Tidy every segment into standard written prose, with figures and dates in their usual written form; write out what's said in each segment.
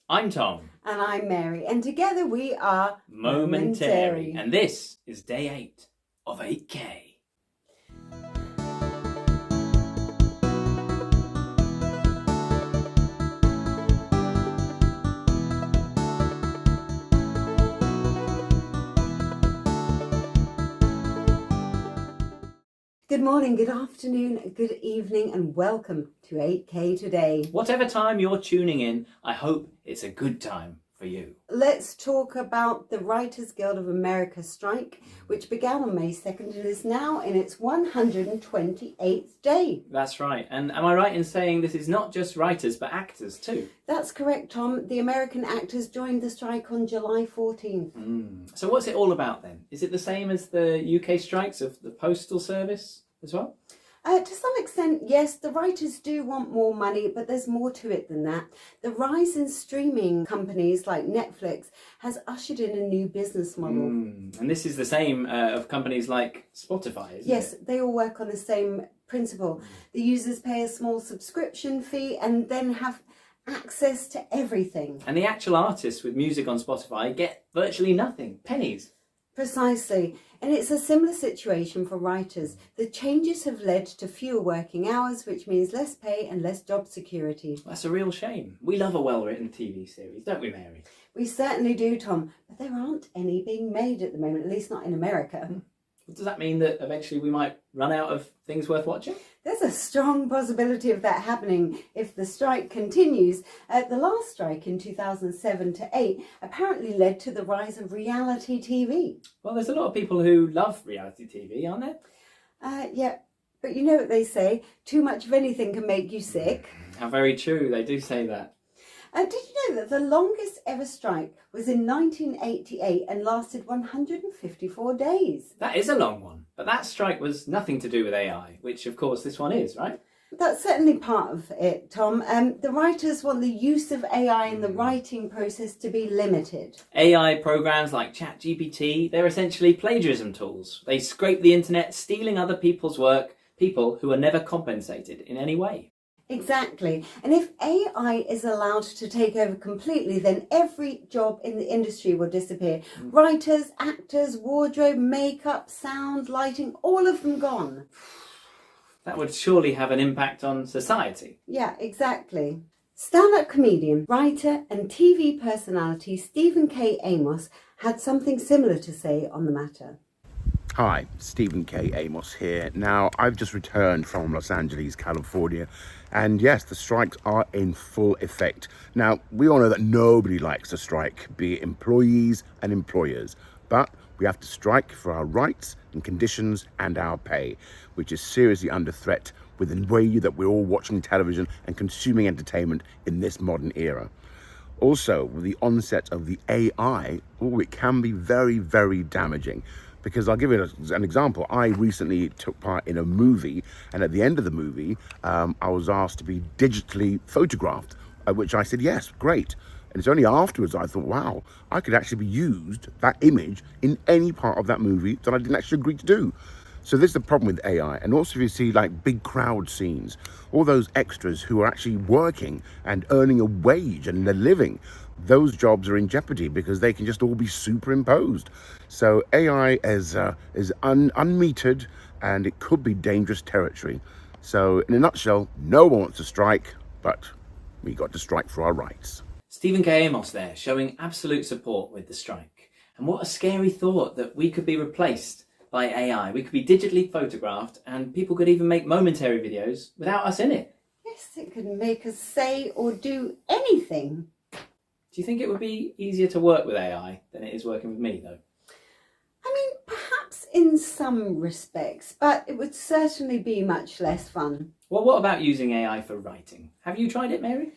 I'm Tom. And I'm Mary, and together we are Momentary. And this is day 8 of 8K. Good morning, good afternoon, good evening, and welcome to 8K today. Whatever time you're tuning in, I hope it's a good time for you. Let's talk about the Writers Guild of America strike, which began on May 2nd and is now in its 128th day. That's right. And am I right in saying this is not just writers, but actors too? That's correct, Tom. The American actors joined the strike on July 14th. So what's it all about then? Is it the same as the UK strikes of the Postal Service as well? To some extent, yes, the writers do want more money, but there's more to it than that. The rise in streaming companies like Netflix has ushered in a new business model. And this is the same of companies like Spotify, isn't Yes, it? they all work on the same principle. The users pay a small subscription fee and then have access to everything. And the actual artists with music on Spotify get virtually nothing, pennies. Precisely. And it's a similar situation for writers. The changes have led to fewer working hours, which means less pay and less job security. That's a real shame. We love a well-written TV series, don't we, Mary? We certainly do, Tom. But there aren't any being made at the moment, at least not in America. Does that mean that eventually we might run out of things worth watching? There's a strong possibility of that happening if the strike continues. The last strike in 2007 to 8 apparently led to the rise of reality TV. Well, there's a lot of people who love reality TV, aren't there? Yeah, but you know what they say, too much of anything can make you sick. How very true, they do say that. Did you know that the longest ever strike was in 1988 and lasted 154 days? That is a long one, but that strike was nothing to do with AI, which of course this one is, right? That's certainly part of it, Tom. The writers want the use of AI in the writing process to be limited. AI programs like ChatGPT, they're essentially plagiarism tools. They scrape the internet, stealing other people's work, people who are never compensated in any way. Exactly. And if AI is allowed to take over completely, then every job in the industry will disappear. Writers, actors, wardrobe, makeup, sound, lighting, all of them gone. That would surely have an impact on society. Yeah, exactly. Stand-up comedian, writer and TV personality Stephen K. Amos had something similar to say on the matter. Hi, Stephen K. Amos here. Now, I've just returned from Los Angeles, California, and yes, the strikes are in full effect. Now, we all know that nobody likes to strike, be it employees and employers, but we have to strike for our rights and conditions and our pay, which is seriously under threat with the way that we're all watching television and consuming entertainment in this modern era. Also, with the onset of the AI, it can be very, very damaging. Because I'll give you an example. I recently took part in a movie, and at the end of the movie, I was asked to be digitally photographed, which I said, yes, great. And it's only afterwards I thought, wow, I could actually be used, that image, in any part of that movie that I didn't actually agree to do. So this is the problem with AI. And also if you see like big crowd scenes, all those extras who are actually working and earning a wage and a living, those jobs are in jeopardy because they can just all be superimposed. So AI is unmetered and it could be dangerous territory. So in a nutshell, no one wants to strike, but we got to strike for our rights. Stephen K. Amos there, showing absolute support with the strike. And what a scary thought that we could be replaced by AI. We could be digitally photographed and people could even make momentary videos without us in it. Yes, it could make us say or do anything. Do you think it would be easier to work with AI than it is working with me, though? I mean, perhaps in some respects, but it would certainly be much less fun. Well, what about using AI for writing? Have you tried it, Mary?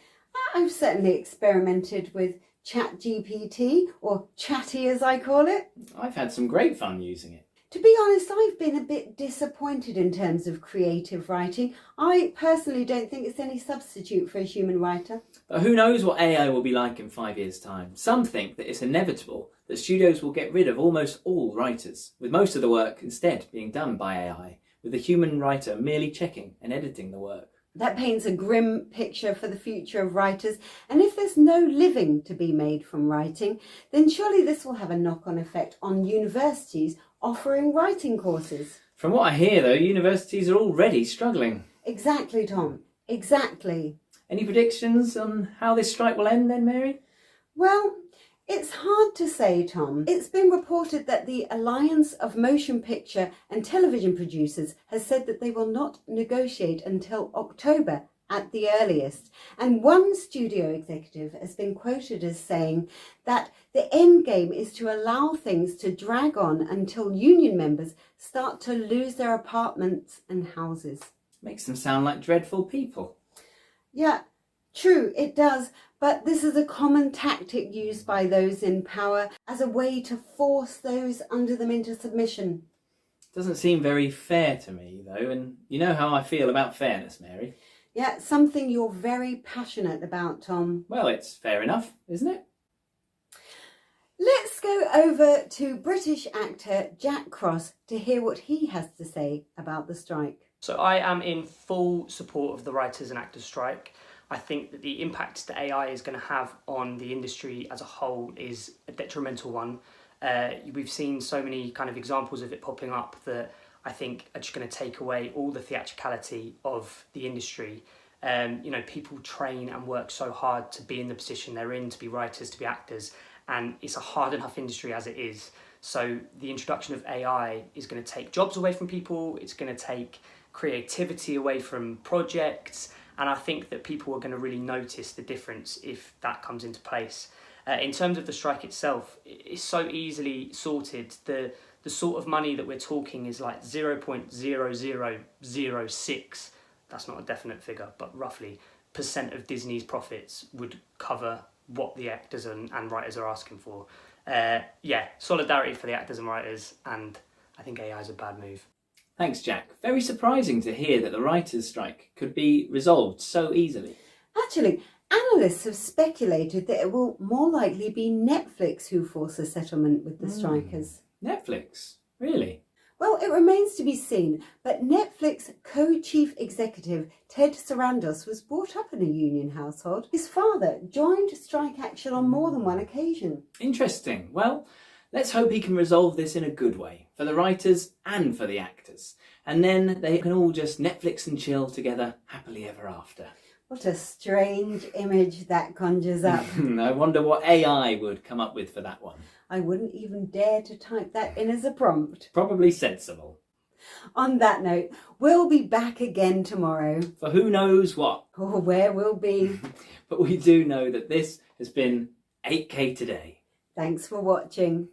I've certainly experimented with ChatGPT, or Chatty as I call it. I've had some great fun using it. To be honest, I've been a bit disappointed in terms of creative writing. I personally don't think it's any substitute for a human writer. But who knows what AI will be like in 5 years' time? Some think that it's inevitable that studios will get rid of almost all writers, with most of the work instead being done by AI, with the human writer merely checking and editing the work. That paints a grim picture for the future of writers, and if there's no living to be made from writing, then surely this will have a knock-on effect on universities offering writing courses. From what I hear, though, universities are already struggling. Exactly, Tom. Exactly. Any predictions on how this strike will end then, Mary? Well, it's hard to say, Tom. It's been reported that the Alliance of Motion Picture and Television Producers has said that they will not negotiate until October at the earliest. And one studio executive has been quoted as saying that the end game is to allow things to drag on until union members start to lose their apartments and houses. Makes them sound like dreadful people. Yeah, true, it does. But this is a common tactic used by those in power as a way to force those under them into submission. Doesn't seem very fair to me, though, and you know how I feel about fairness, Mary. Yeah, something you're very passionate about, Tom. Well, it's fair enough, isn't it? Let's go over to British actor Jack Cross to hear what he has to say about the strike. So I am in full support of the writers and actors strike. I think that the impact that AI is going to have on the industry as a whole is a detrimental one. We've seen so many kind of examples of it popping up that I think are just going to take away all the theatricality of the industry. People train and work so hard to be in the position they're in, to be writers, to be actors, and it's a hard enough industry as it is. So the introduction of AI is going to take jobs away from people, it's going to take creativity away from projects, and I think that people are going to really notice the difference if that comes into place. In terms of the strike itself, it's so easily sorted. The sort of money that we're talking is like 0.0006, that's not a definite figure, but roughly, % of Disney's profits would cover what the actors and writers are asking for. Solidarity for the actors and writers, and I think AI is a bad move. Thanks, Jack. Very surprising to hear that the writers' strike could be resolved so easily. Actually, analysts have speculated that it will more likely be Netflix who force a settlement with the strikers. Netflix? Really? Well, it remains to be seen, but Netflix co-chief executive Ted Sarandos was brought up in a union household. His father joined strike action on more than one occasion. Interesting. Well, let's hope he can resolve this in a good way, for the writers and for the actors. And then they can all just Netflix and chill together happily ever after. What a strange image that conjures up. I wonder what AI would come up with for that one. I wouldn't even dare to type that in as a prompt. Probably sensible. On that note, we'll be back again tomorrow. For who knows what. Or where we'll be. But we do know that this has been 8K Today. Thanks for watching.